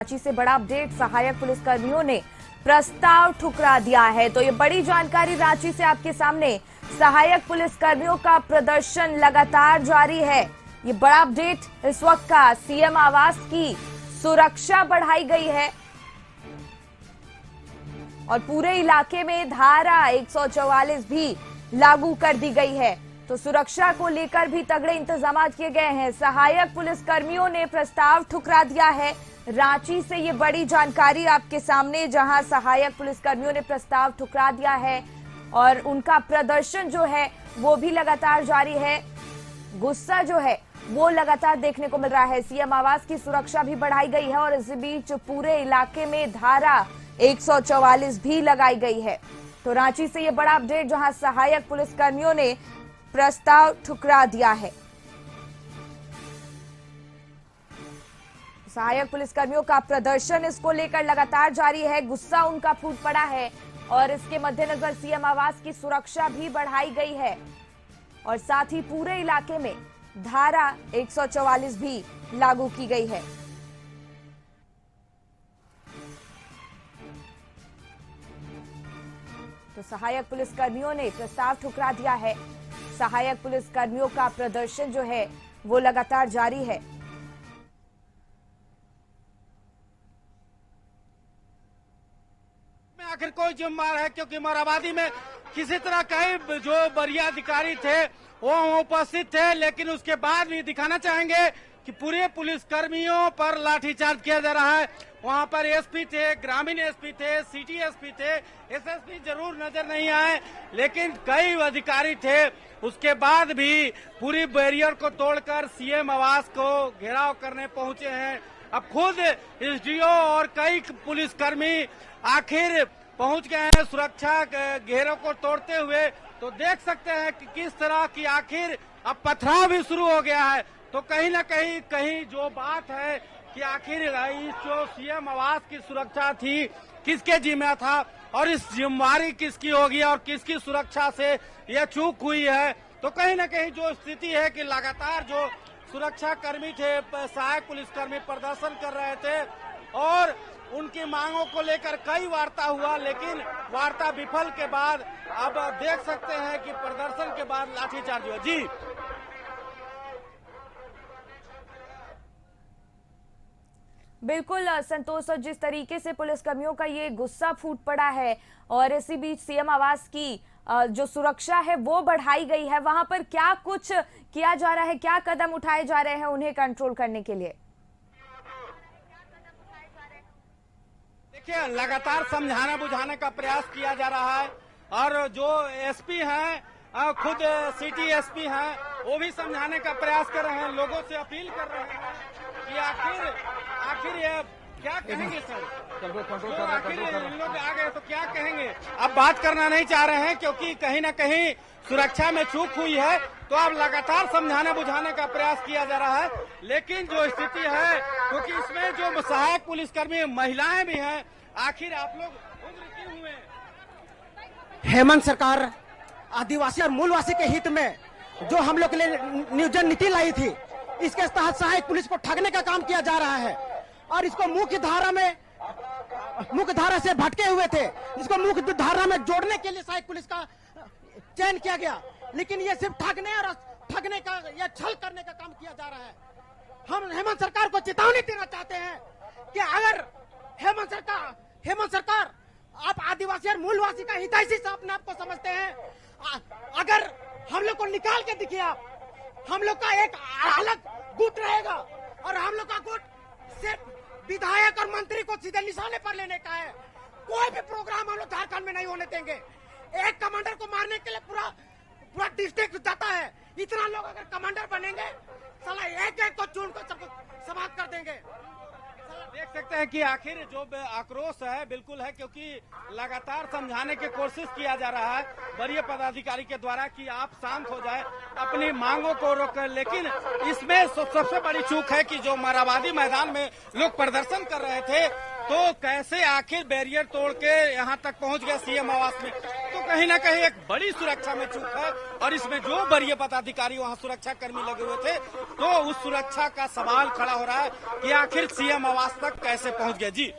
रांची से बड़ा अपडेट, सहायक पुलिसकर्मियों ने प्रस्ताव ठुकरा दिया है। तो ये बड़ी जानकारी रांची से आपके सामने। सहायक पुलिसकर्मियों का प्रदर्शन लगातार जारी है। ये बड़ा अपडेट इस वक्त का। सीएम आवास की सुरक्षा बढ़ाई गई है और पूरे इलाके में धारा 144 भी लागू कर दी गई है। तो सुरक्षा को लेकर भी तगड़े इंतजाम किए गए हैं। सहायक पुलिसकर्मियों ने प्रस्ताव ठुकरा दिया है। रांची से ये बड़ी जानकारी आपके सामने, जहां सहायक पुलिसकर्मियों ने प्रस्ताव ठुकरा दिया है और उनका प्रदर्शन जो है वो भी लगातार जारी है। गुस्सा जो है वो लगातार देखने को मिल रहा है। सीएम आवास की सुरक्षा भी बढ़ाई गई है और इसी बीच पूरे इलाके में धारा 144 भी लगाई गई है। तो रांची से ये बड़ा अपडेट, जहां सहायक पुलिसकर्मियों ने प्रस्ताव ठुकरा दिया है। सहायक पुलिसकर्मियों का प्रदर्शन इसको लेकर लगातार जारी है। गुस्सा उनका फूट पड़ा है और इसके मद्देनजर सीएम आवास की सुरक्षा भी बढ़ाई गई है और साथ ही पूरे इलाके में धारा 144 भी लागू की गई है। तो सहायक पुलिसकर्मियों ने प्रस्ताव ठुकरा दिया है। सहायक पुलिसकर्मियों का प्रदर्शन जो है वो लगातार जारी है। आखिर कोई जिम्मेदार है, क्योंकि मोराबादी में किसी तरह कई जो वरीय अधिकारी थे वो उपस्थित थे, लेकिन उसके बाद भी दिखाना चाहेंगे कि पूरे पुलिसकर्मियों पर लाठीचार्ज किया जा रहा है। वहां पर एसपी थे, ग्रामीण एसपी थे, सिटी एसपी थे, एसएसपी जरूर नजर नहीं आए, लेकिन कई अधिकारी थे। उसके बाद भी पूरी बैरियर को तोड़कर सीएम आवास को घेराव करने पहुंचे हैं। अब खुद एसडीओ और कई पुलिसकर्मी आखिर पहुंच गए हैं सुरक्षा घेरों को तोड़ते हुए। तो देख सकते हैं कि किस तरह की आखिर अब पथराव भी शुरू हो गया है। तो कहीं ना कहीं जो बात है कि आखिर इस जो सीएम आवास की सुरक्षा थी किसके जिम्मे था और इस जिम्मेवारी किसकी होगी और किसकी सुरक्षा से यह चूक हुई है। तो कहीं ना कहीं जो स्थिति है कि लगातार जो सुरक्षा कर्मी थे, सहायक पुलिसकर्मी प्रदर्शन कर रहे थे और उनकी मांगों को लेकर कई वार्ता हुआ, लेकिन वार्ता विफल के बाद अब देख सकते हैं कि प्रदर्शन के बाद लाठीचार्ज हुआ। जी बिल्कुल संतोष, और जिस तरीके से पुलिसकर्मियों का ये गुस्सा फूट पड़ा है और इसी बीच सीएम आवास की जो सुरक्षा है वो बढ़ाई गई है, वहां पर क्या कुछ किया जा रहा है, क्या कदम उठाए जा रहे हैं उन्हें कंट्रोल करने के लिए? देखिए, लगातार समझाने बुझाने का प्रयास किया जा रहा है और जो एसपी हैं, खुद सिटी एसपी हैं, वो भी समझाने का प्रयास कर रहे हैं, लोगों से अपील कर रहे हैं कि आखिर ये क्या कहेंगे सर, तो आखिर इन लोग आ गए तो क्या कहेंगे। अब बात करना नहीं चाह रहे हैं क्योंकि कहीं ना कहीं सुरक्षा में चूक हुई है। तो अब लगातार समझाने बुझाने का प्रयास किया जा रहा है, लेकिन जो स्थिति है, क्योंकि इसमें जो सहायक पुलिसकर्मी महिलाएं भी हैं, आखिर आप लोग उम्र क्यों हुए। हेमंत सरकार आदिवासी और मूलवासी के हित में जो हम लोग के लिए नियोजन नीति लाई थी, इसके तहत सहायक पुलिस को ठगने का काम किया जा रहा है और इसको मुख्य धारा से भटके हुए थे, इसको मुख्य धारा में जोड़ने के लिए सहायक पुलिस का चयन किया गया, लेकिन ये सिर्फ ठगने का या छल करने का काम किया जा रहा है। हम हेमंत सरकार को चेतावनी देना चाहते हैं कि अगर हेमंत सरकार आप आदिवासी और मूलवासी का हितैषी से अपने आप को समझते हैं, अगर हम लोग को निकाल के दिखे आप, हम लोग का एक अलग गुट रहेगा और हम लोग का गुट सिर्फ विधायक और मंत्री को सीधे निशाने पर लेने का है। कोई भी प्रोग्राम हम लोग झारखंड में नहीं होने देंगे। एक कमांडर को मारने के लिए पूरा डिस्ट्रिक्ट जाता है। इतना लोग अगर कमांडर बनेंगे, साला एक को चुन कर सबको समाप्त कर देंगे। देख सकते हैं कि आखिर जो आक्रोश है बिल्कुल है, क्योंकि लगातार समझाने की कोशिश किया जा रहा है वरीय पदाधिकारी के द्वारा कि आप शांत हो जाए, अपनी मांगों को रोकें। लेकिन इसमें सबसे बड़ी चूक है कि जो मोराबादी मैदान में लोग प्रदर्शन कर रहे थे, तो कैसे आखिर बैरियर तोड़ के यहाँ तक पहुँच गए सीएम आवास में। तो कहीं ना कहीं एक बड़ी सुरक्षा में चूक है। और इसमें जो वरीय पदाधिकारी वहां सुरक्षा कर्मी लगे हुए थे, तो उस सुरक्षा का सवाल खड़ा हो रहा है कि आखिर सीएम आवास तक कैसे पहुंच गए। जी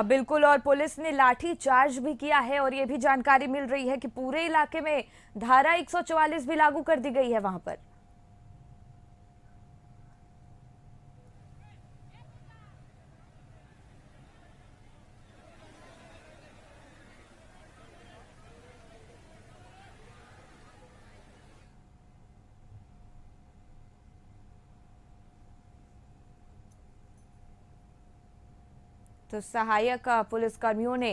बिल्कुल, और पुलिस ने लाठी चार्ज भी किया है और ये भी जानकारी मिल रही है कि पूरे इलाके में धारा 144 भी लागू कर दी गई है वहां पर। तो सहायक पुलिसकर्मियों ने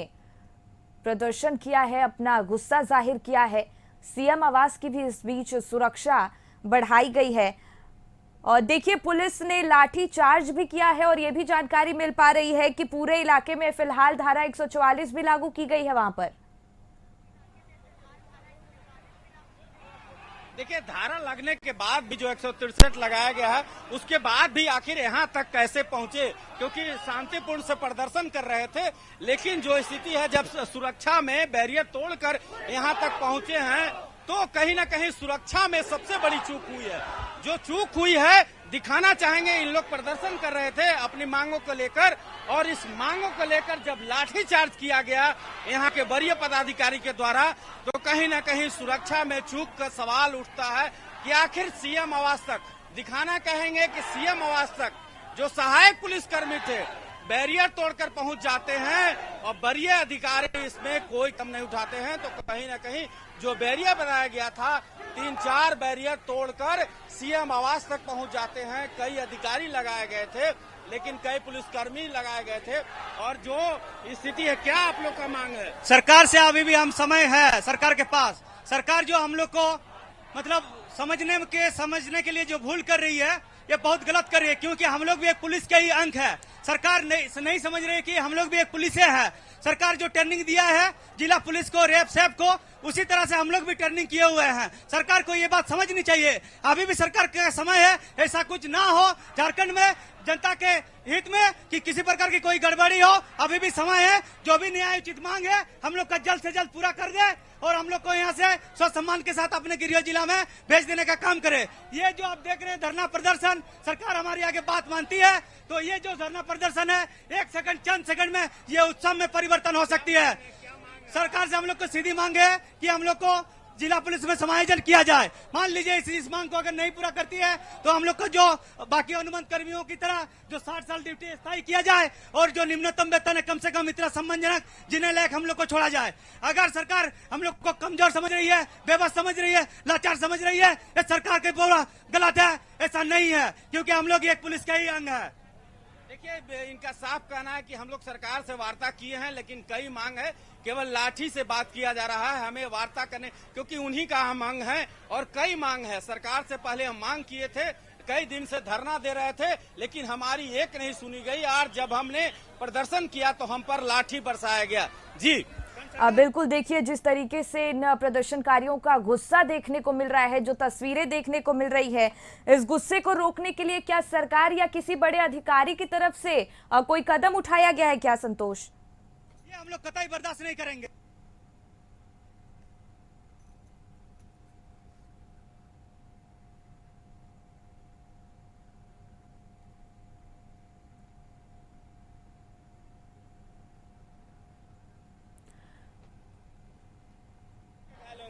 प्रदर्शन किया है, अपना गुस्सा जाहिर किया है। सीएम आवास की भी इस बीच सुरक्षा बढ़ाई गई है और देखिए पुलिस ने लाठी चार्ज भी किया है और ये भी जानकारी मिल पा रही है कि पूरे इलाके में फिलहाल धारा 144 भी लागू की गई है वहां पर। देखिए, धारा लगने के बाद भी जो 163 लगाया गया है, उसके बाद भी आखिर यहाँ तक कैसे पहुंचे, क्योंकि शांतिपूर्ण से प्रदर्शन कर रहे थे। लेकिन जो स्थिति है, जब सुरक्षा में बैरियर तोड़कर यहाँ तक पहुंचे हैं, तो कहीं ना कहीं सुरक्षा में सबसे बड़ी चूक हुई है। जो चूक हुई है दिखाना चाहेंगे। इन लोग प्रदर्शन कर रहे थे अपनी मांगों को लेकर, और इस मांगों को लेकर जब लाठीचार्ज किया गया यहाँ के वरीय पदाधिकारी के द्वारा, तो कहीं ना कहीं सुरक्षा में चूक का सवाल उठता है कि आखिर सीएम आवास तक, दिखाना कहेंगे कि सीएम आवास तक जो सहायक पुलिसकर्मी थे बैरियर तोड़कर पहुंच जाते हैं और वरीय अधिकारी इसमें कोई कदम नहीं उठाते हैं। तो कहीं ना कहीं जो बैरियर बनाया गया था, 3-4 बैरियर तोड़कर सीएम आवास तक पहुंच जाते हैं। कई अधिकारी लगाए गए थे, लेकिन कई पुलिसकर्मी लगाए गए थे। और जो स्थिति है, क्या आप लोग का मांग है? सरकार से अभी भी हम समय है सरकार के पास। सरकार जो हम लोग को मतलब समझने के लिए जो भूल कर रही है, ये बहुत गलत कर रही है, क्योंकि हम लोग भी एक पुलिस के ही अंग है। सरकार नहीं समझ रही है कि हम लोग भी एक पुलिस है। सरकार जो ट्रेनिंग दिया है जिला पुलिस को, रेप सेप को, उसी तरह से हम लोग भी ट्रेनिंग किए हुए हैं। सरकार को ये बात समझनी चाहिए। अभी भी सरकार का समय है, ऐसा कुछ ना हो झारखंड में जनता के हित में कि किसी प्रकार की कोई गड़बड़ी हो। अभी भी समय है, जो भी न्याय उचित मांग है हम लोग का जल्द से जल्द पूरा कर दे और हम लोग को यहाँ से स्वसम्मान के साथ अपने गृह जिला में भेज देने का काम करे। ये जो आप देख रहे हैं धरना प्रदर्शन, सरकार हमारी आगे बात मानती है तो ये जो धरना प्रदर्शन है, 1 सेकंड, चंद सेकंड में ये उत्सव में परिवर्तन हो सकती है। सरकार से हम लोग को सीधी मांग है कि हम लोग को जिला पुलिस में समायोजन किया जाए। मान लीजिए इस मांग को अगर नहीं पूरा करती है तो हम लोग को जो बाकी अनुबंध कर्मियों की तरह जो 60 साल ड्यूटी स्थायी किया जाए और जो निम्नतम वेतन है कम से कम इतना सम्मानजनक जिन्हें लायक हम लोग को छोड़ा जाए। अगर सरकार हम लोग को कमजोर समझ रही है, बेबस समझ रही है, लाचार समझ रही है, ये सरकार के पूरा गलत है। ऐसा नहीं है, क्योंकि हम लोग एक पुलिस का ही अंग है। देखिए, इनका साफ कहना है कि हम लोग सरकार से वार्ता किए हैं, लेकिन कई मांग है, केवल लाठी से बात किया जा रहा है। हमें वार्ता करने, क्योंकि उन्हीं का हम अंग है और कई मांग है। सरकार से पहले हम मांग किए थे, कई दिन से धरना दे रहे थे, लेकिन हमारी एक नहीं सुनी गई। और जब हमने प्रदर्शन किया तो हम पर लाठी बरसाया गया। जी बिल्कुल, देखिए जिस तरीके से इन प्रदर्शनकारियों का गुस्सा देखने को मिल रहा है, जो तस्वीरें देखने को मिल रही है, इस गुस्से को रोकने के लिए क्या सरकार या किसी बड़े अधिकारी की तरफ से कोई कदम उठाया गया है क्या संतोष? ये हम लोग कतई बर्दाश्त नहीं करेंगे।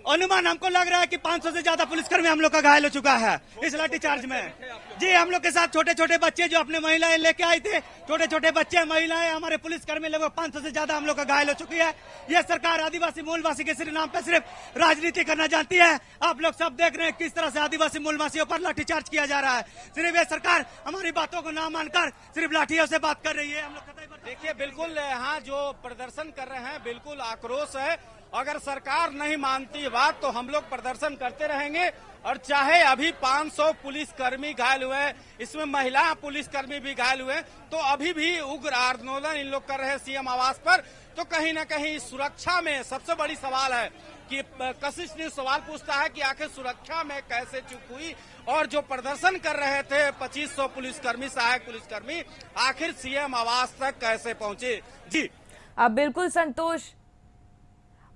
अनुमान हमको लग रहा है कि 500 से ज्यादा पुलिसकर्मी हम लोग का घायल हो चुका है इस लाठीचार्ज में। जी, हम लोग के साथ छोटे छोटे बच्चे जो अपने महिलाएं लेके आए थे, छोटे छोटे बच्चे, महिलाएं, हमारे पुलिसकर्मी लगभग 500 से ज्यादा हम लोग का घायल हो चुकी है। ये सरकार आदिवासी मूलवासी के सिर्फ नाम पे सिर्फ राजनीति करना जानती है। आप लोग सब देख रहे हैं किस तरह से आदिवासी मूलवासियों पर लाठीचार्ज किया जा रहा है। सिर्फ ये सरकार हमारी बातों को ना मानकर सिर्फ लाठियों से बात कर रही है। हम लोग देखिए, बिल्कुल यहाँ जो प्रदर्शन कर रहे हैं, बिल्कुल आक्रोश है। अगर सरकार नहीं मानती बात तो हम लोग प्रदर्शन करते रहेंगे। और चाहे अभी 500 पुलिसकर्मी घायल हुए, इसमें महिला पुलिसकर्मी भी घायल हुए, तो अभी भी उग्र आंदोलन इन लोग कर रहे हैं सीएम आवास पर। तो कहीं ना कहीं सुरक्षा में सबसे बड़ी सवाल है कि कशिश न्यूज सवाल पूछता है कि आखिर सुरक्षा में कैसे चूक हुई, और जो प्रदर्शन कर रहे थे 2500 पुलिसकर्मी, सहायक पुलिसकर्मी, आखिर सीएम आवास तक कैसे पहुंचे। जी बिल्कुल संतोष,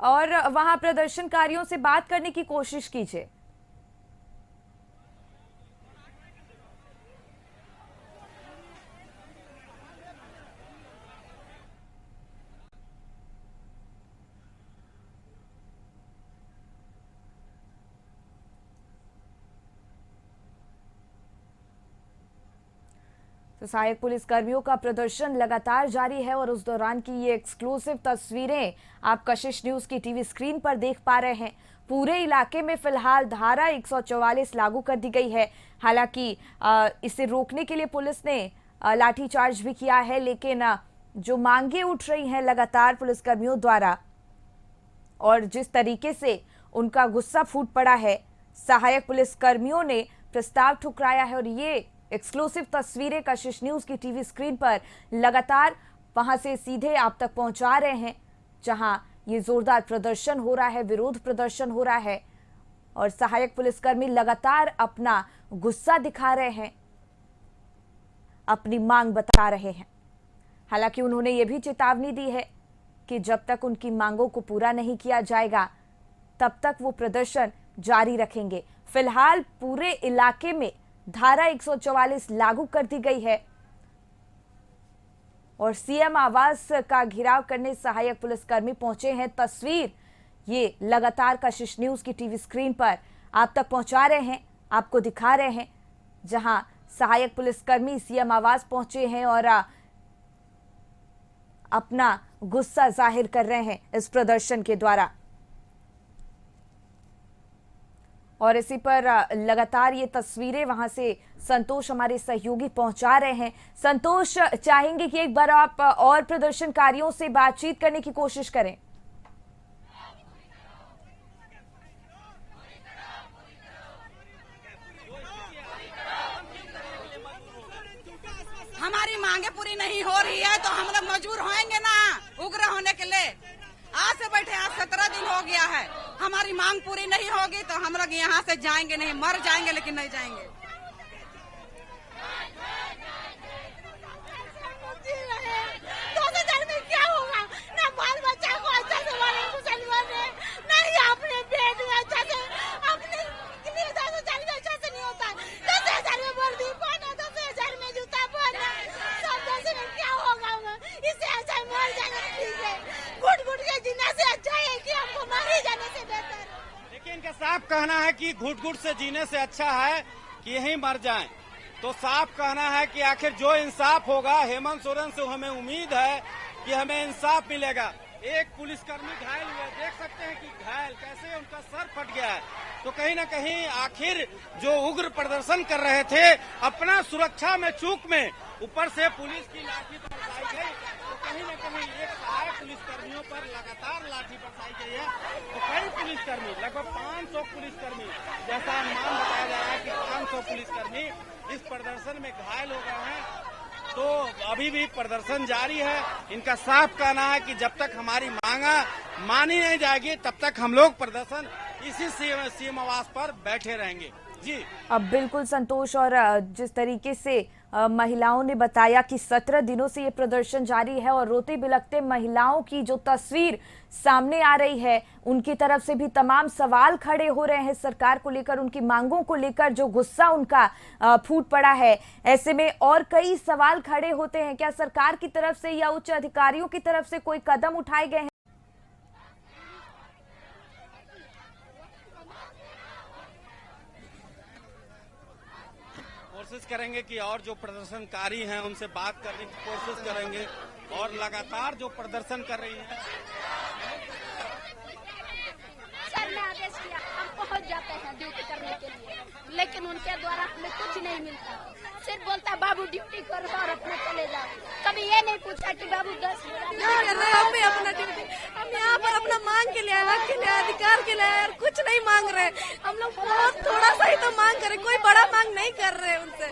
और वहां प्रदर्शनकारियों से बात करने की कोशिश कीजिए। तो सहायक पुलिस कर्मियों का प्रदर्शन लगातार जारी है और उस दौरान की ये एक्सक्लूसिव तस्वीरें आप कशिश न्यूज की टीवी स्क्रीन पर देख पा रहे हैं। पूरे इलाके में फिलहाल धारा 144 लागू कर दी गई है। हालांकि इसे रोकने के लिए पुलिस ने लाठीचार्ज भी किया है, लेकिन जो मांगे उठ रही हैं लगातार पुलिसकर्मियों द्वारा और जिस तरीके से उनका गुस्सा फूट पड़ा है, सहायक पुलिसकर्मियों ने प्रस्ताव ठुकराया है। और ये एक्सक्लूसिव तस्वीरें कशिश न्यूज की टीवी स्क्रीन पर लगातार वहां से सीधे आप तक पहुंचा रहे हैं, जहां ये जोरदार प्रदर्शन हो रहा है, विरोध प्रदर्शन हो रहा है और सहायक पुलिसकर्मी लगातार अपना गुस्सा दिखा रहे हैं, अपनी मांग बता रहे हैं। हालांकि उन्होंने ये भी चेतावनी दी है कि जब तक उनकी मांगों को पूरा नहीं किया जाएगा तब तक वो प्रदर्शन जारी रखेंगे। फिलहाल पूरे इलाके में धारा 144 लागू कर दी गई है और सीएम आवास का घेराव करने सहायक पुलिसकर्मी पहुंचे हैं। तस्वीर ये लगातार कशिश न्यूज की टीवी स्क्रीन पर आप तक पहुंचा रहे हैं, आपको दिखा रहे हैं, जहां सहायक पुलिसकर्मी सीएम आवास पहुंचे हैं और अपना गुस्सा जाहिर कर रहे हैं इस प्रदर्शन के द्वारा। और इसी पर लगातार ये तस्वीरें वहां से संतोष हमारे सहयोगी पहुंचा रहे हैं। संतोष, चाहेंगे कि एक बार आप और प्रदर्शनकारियों से बातचीत करने की कोशिश करें। हमारी मांगे पूरी नहीं हो रही है तो हम लोग मजबूर होंगे ना उग्र होने के लिए। आज से बैठे, आज 17 दिन हो गया है। हमारी मांग पूरी नहीं होगी तो हम लोग यहाँ से जाएंगे नहीं, मर जाएंगे लेकिन नहीं जाएंगे। 2000 में क्या होगा? ना बाल बच्चा को अच्छा से मारे मुसलमान ने, नहीं अपने पेट में अच्छा से, अपने 2000 में अच्छा से नहीं होता। 10,000 में वर्दी पहना, 10,000 में जूता पहना, सब 10 में क्या होगा? इससे अच्छा मर जाना ठीक है। घुट घुट के जीने से अच्छा है कि हमको मारे जाने से बेहतर। लेकिन इनका साफ कहना है कि घुट घुट से जीने से अच्छा है कि यहीं मर जाएं। तो साफ कहना है कि आखिर जो इंसाफ होगा, हेमंत सोरेन से हमें उम्मीद है कि हमें इंसाफ मिलेगा। एक पुलिसकर्मी घायल हुए, देख सकते हैं कि घायल कैसे उनका सर फट गया है। तो कहीं न कहीं आखिर जो उग्र प्रदर्शन कर रहे थे, अपना सुरक्षा में चूक में ऊपर से पुलिस की लाठी बरसाई गई, तो कहीं न कहीं एक सहायक पुलिसकर्मियों पर लगातार लाठी बरसाई गई है। तो कई पुलिसकर्मी, लगभग 500 पुलिसकर्मी, जैसा अनुमान बताया जा रहा है कि 500 पुलिसकर्मी इस प्रदर्शन में घायल हो गए हैं। तो अभी भी प्रदर्शन जारी है। इनका साफ कहना है कि जब तक हमारी मांगा मानी नहीं जाएगी तब तक हम लोग प्रदर्शन इसी सीएम आवास पर बैठे रहेंगे। जी अब बिल्कुल संतोष, और जिस तरीके से महिलाओं ने बताया कि 17 दिनों से ये प्रदर्शन जारी है और रोते बिलखते महिलाओं की जो तस्वीर सामने आ रही है, उनकी तरफ से भी तमाम सवाल खड़े हो रहे हैं सरकार को लेकर, उनकी मांगों को लेकर जो गुस्सा उनका फूट पड़ा है। ऐसे में और कई सवाल खड़े होते हैं, क्या सरकार की तरफ से या उच्च अधिकारियों की तरफ से कोई कदम उठाए गए हैं? कोशिश करेंगे कि और जो प्रदर्शनकारी हैं उनसे बात करने की कोशिश करेंगे और लगातार जो प्रदर्शन कर रही हैं। सर ने आदेश किया, हम पहुंच जाते हैं ड्यूटी करने के लिए, लेकिन उनके द्वारा हमें कुछ नहीं मिलता। सिर्फ बोलता बाबू ड्यूटी करो और अपने चले जाओ। कभी ये नहीं पूछा कि बाबू 10 कर रहे हम भी अपना ड्यूटी, हम यहाँ पर अपना मांग के लिए, हक के लिए, अधिकार के लिए और कुछ नहीं मांग रहे। हम लोग बहुत थोड़ा सा ही तो मांग कर रहे, कोई बड़ा मांग नहीं कर रहे उनसे।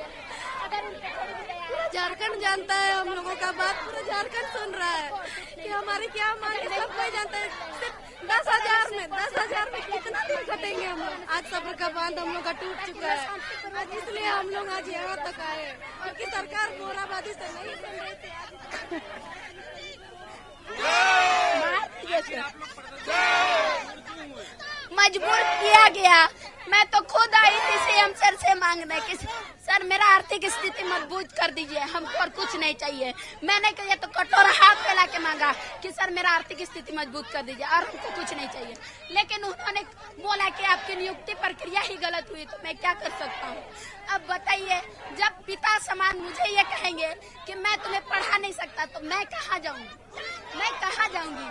पूरा झारखंड जानता है हम लोगों का बात, पूरा झारखंड सुन रहा है कि हमारी क्या मांग है, सब कोई जानता है। सिर्फ 10,000 में कितना दिन कटेंगे हम लोग? आज सब्र का बांध हम लोग का टूट चुका है, आज इसलिए हम लोग आज यहाँ तक आए, क्योंकि सरकार मोराबादी से नहीं सुन रही थी। से मांग रहे कि सर मेरा आर्थिक स्थिति मजबूत कर दीजिए, हमको और कुछ नहीं चाहिए। मैंने कहा तो कटोरा हाथ फैला के मांगा कि सर मेरा आर्थिक स्थिति मजबूत कर दीजिए और हमको कुछ नहीं चाहिए। लेकिन उन्होंने बोला कि आपकी नियुक्ति प्रक्रिया ही गलत हुई, तो मैं क्या कर सकता हूँ। अब बताइए, जब पिता समान मुझे ये कहेंगे कि मैं तुम्हें पढ़ा नहीं सकता, तो मैं कहाँ जाऊँगी, मैं कहाँ जाऊँगी।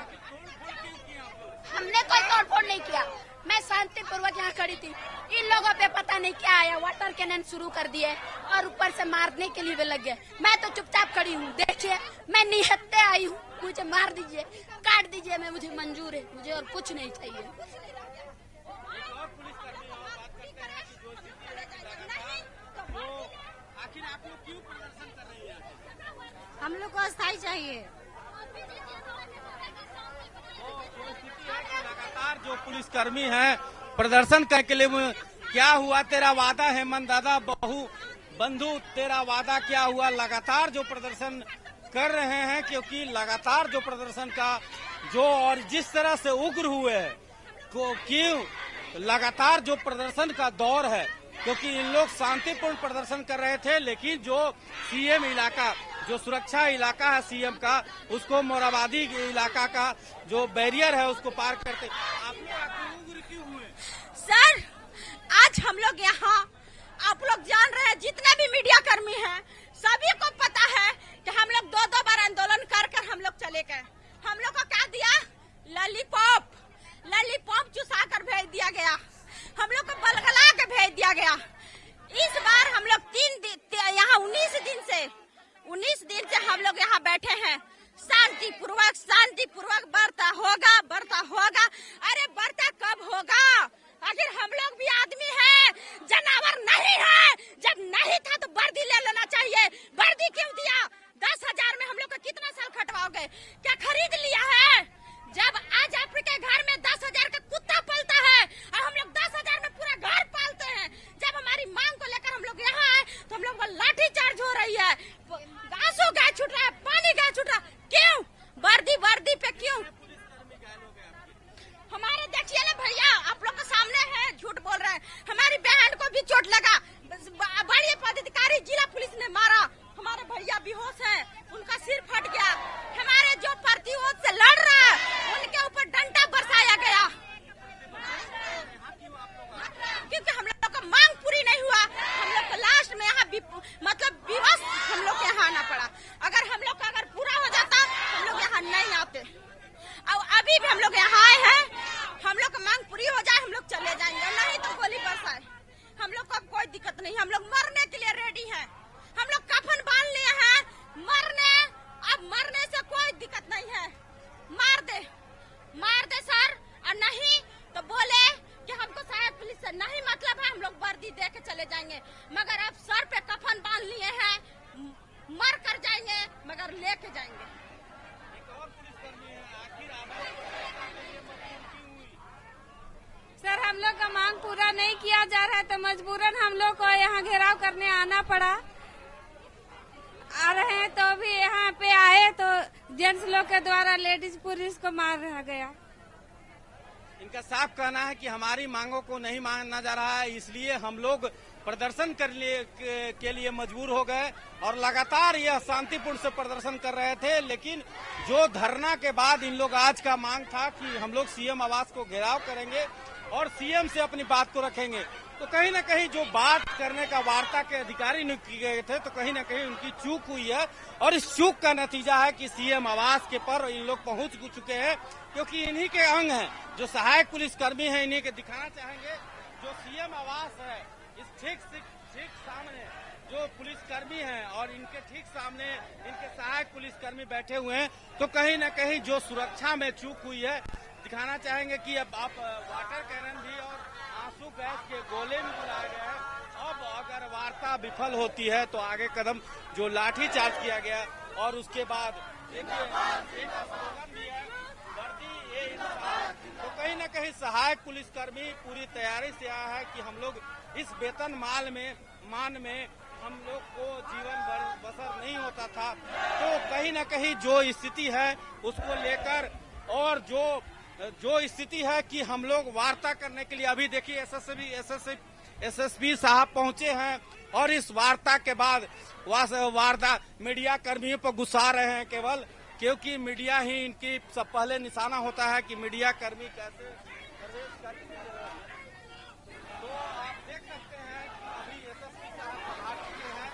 हमने कोई तोड़फोड़ नहीं किया, मैं शांतिपूर्वक यहाँ खड़ी थी। इन लोगों पे पता नहीं क्या आया, वाटर कैनन शुरू कर दिए और ऊपर से मारने के लिए भी लग गए। मैं तो चुपचाप खड़ी हूँ, देखिए मैं निहत्ते आई हूँ, मुझे मार दीजिए, काट दीजिए, मैं मुझे मंजूर है, मुझे और कुछ नहीं चाहिए। आखिर आप लोग क्यों प्रदर्शन कर रही है? हम लोग को अस्थायी चाहिए। लगातार जो पुलिसकर्मी हैं प्रदर्शन करने के लिए, क्या हुआ तेरा वादा हेमंत दादा, बहु बंधु तेरा वादा क्या हुआ? लगातार जो प्रदर्शन कर रहे हैं, क्योंकि लगातार जो प्रदर्शन का जो और जिस तरह से उग्र हुए हैं, क्यों लगातार जो प्रदर्शन का दौर है, क्योंकि इन लोग शांतिपूर्ण प्रदर्शन कर रहे थे, लेकिन जो सीएम इलाका, जो सुरक्षा इलाका है सीएम का, उसको मोराबादी इलाका का जो बैरियर है उसको पार करते आप लोग उग्र क्यों हुए? सर आज हम लोग यहाँ, आप लोग जान रहे हैं, जितने भी मीडिया कर्मी हैं सभी को पता है कि हम लोग दो बार आंदोलन कर हम लोग चले गए। हम लोग को क्या दिया? लॉलीपॉप चुसा कर भेज दिया गया, हम लोग को बलगला के भेज दिया गया। इस बार हम लोग 3 दिन यहाँ 19 दिन से हम लोग यहाँ बैठे हैं, शांतिपूर्वक बर्ता होगा। अरे बर्ता कब होगा? आखिर हम लोग भी आदमी हैं, जानवर नहीं है। जब नहीं था तो वर्दी ले लेना चाहिए। वर्दी क्यों दिया? 10,000 में हम लोग का कितना साल खटवाओगे? क्या खरीद लिया है? जब आज आपके घर में 10,000 का कुत्ता पलता है और हम लोग 10,000 में पूरा घर पालते हैं, जब हमारी मांग को लेकर हम लोग यहाँ आए तो हम लोग को लाठी चार्ज हो रही है, आंसू गाय छूट रहा है, पानी गाय छूट रहा है। क्यों? वर्दी पे क्यों? हमारे देखिए ना भैया, आप लोग के सामने है, झूठ बोल रहे हैं। हमारी बहन को भी चोट लगा, बड़े पदाधिकारी जिला पुलिस ने मारा, हमारे भैया बेहोश हैं, उनका सिर फट गया। हमारे जो प्रतिरोध से लड़ रहा है उनके ऊपर डंडा बरसाया गया, क्योंकि हम लोग का मांग पूरी नहीं हुआ। हम लोग को लास्ट में यहाँ मतलब विवश हम लोग यहाँ आना पड़ा। अगर हम लोग का अगर पूरा हो जाता हम लोग यहाँ नहीं आते। अब अभी भी हम लोग यहाँ आए हैं, हम लोग का मांग पूरी हो जाए हम लोग चले जाएंगे, नहीं तो गोली बरसाए। हम लोग को अब कोई दिक्कत नहीं, हम लोग मरने के लिए रेडी हैं। हम लोग कफन बांध लिए हैं, अब मरने से कोई दिक्कत नहीं है। मार दे सर, और नहीं तो बोले कि हमको शायद पुलिस से नहीं मतलब है, हम लोग वर्दी दे के चले जाएंगे। मगर अब सर पे कफन बांध लिए हैं, मर कर जाएंगे मगर लेके जाएंगे। सर हम लोग का मांग पूरा नहीं किया जा रहा है तो मजबूरन हम लोग को यहाँ घेराव करने आना पड़ा। आ रहे हैं तो भी यहाँ पे आए तो जेंट्स लोग के द्वारा लेडीज पुलिस को मार रहा गया। इनका साफ कहना है कि हमारी मांगों को नहीं माना जा रहा है, इसलिए हम लोग प्रदर्शन करने के लिए मजबूर हो गए और लगातार यह शांतिपूर्ण से प्रदर्शन कर रहे थे। लेकिन जो धरना के बाद इन लोग आज का मांग था कि हम लोग सीएम आवास को घेराव करेंगे और सीएम से अपनी बात को रखेंगे, तो कहीं न कहीं जो बात करने का वार्ता के अधिकारी नियुक्त किए गए थे, तो कहीं न कहीं उनकी चूक हुई है और इस चूक का नतीजा है कि सीएम आवास के पर इन लोग पहुंच चुके हैं, क्योंकि इन्हीं के अंग हैं जो सहायक पुलिसकर्मी हैं, इन्हीं के दिखाना चाहेंगे। जो सीएम आवास है इस ठीक सामने जो पुलिसकर्मी हैं और इनके ठीक सामने इनके सहायक पुलिसकर्मी बैठे हुए हैं, तो कहीं न कहीं जो सुरक्षा में चूक हुई है दिखाना चाहेंगे कि अब आप वाटर कैनन भी और आंसू गैस के गोले भी बुलाए गए हैं। अब अगर वार्ता विफल होती है तो आगे कदम जो लाठी चार्ज किया गया और उसके बाद देखिए एक स्लोगन भी है, वर्दी ये इंसान। तो कहीं न कहीं सहायक पुलिसकर्मी पूरी तैयारी से आया है कि हम लोग इस वेतन मान में हम लोग को जीवन बसर नहीं होता था, तो कहीं न कहीं जो स्थिति है उसको लेकर और जो स्थिति है कि हम लोग वार्ता करने के लिए अभी देखिए एसएसपी साहब पहुंचे हैं और इस वार्ता के बाद वार्ता मीडिया कर्मियों पर गुस्सा रहे हैं केवल, क्योंकि मीडिया ही इनकी सब पहले निशाना होता है कि मीडिया कर्मी कैसे प्रवेश कर। तो आप देख सकते हैं कि अभी एसएसपी साहब पधार चुके हैं।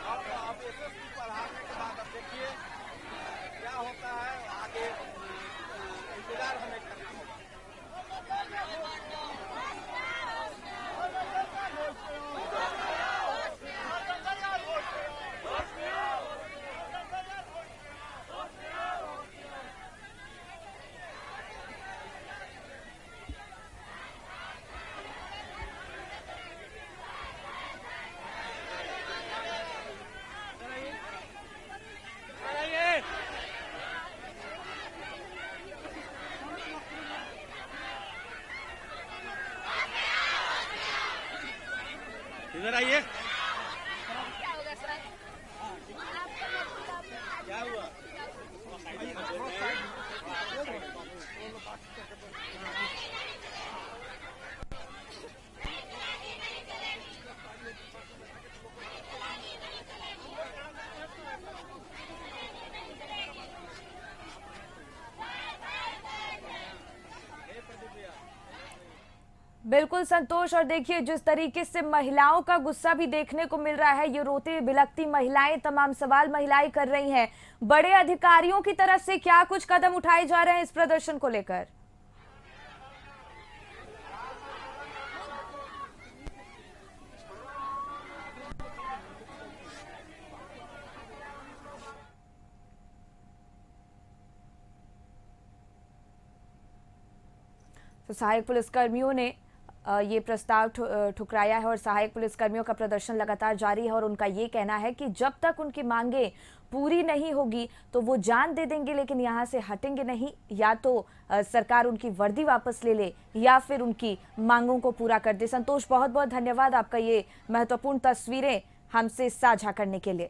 अब एसएसपी पधारने के बाद अब देखिए क्या होता है, आगे इंतजार हमें करना होगा। इधर आइए। क्या होगा सर? क्या हुआ? बिल्कुल संतोष, और देखिए जिस तरीके से महिलाओं का गुस्सा भी देखने को मिल रहा है, ये रोती बिलखती महिलाएं तमाम सवाल महिलाएं कर रही हैं। बड़े अधिकारियों की तरफ से क्या कुछ कदम उठाए जा रहे हैं इस प्रदर्शन को लेकर? तो सहायक पुलिसकर्मियों ने ये प्रस्ताव ठुकराया है और सहायक पुलिसकर्मियों का प्रदर्शन लगातार जारी है और उनका ये कहना है कि जब तक उनकी मांगें पूरी नहीं होगी तो वो जान दे देंगे, लेकिन यहाँ से हटेंगे नहीं। या तो सरकार उनकी वर्दी वापस ले ले या फिर उनकी मांगों को पूरा कर दे। संतोष, बहुत बहुत धन्यवाद आपका ये महत्वपूर्ण तस्वीरें हमसे साझा करने के लिए।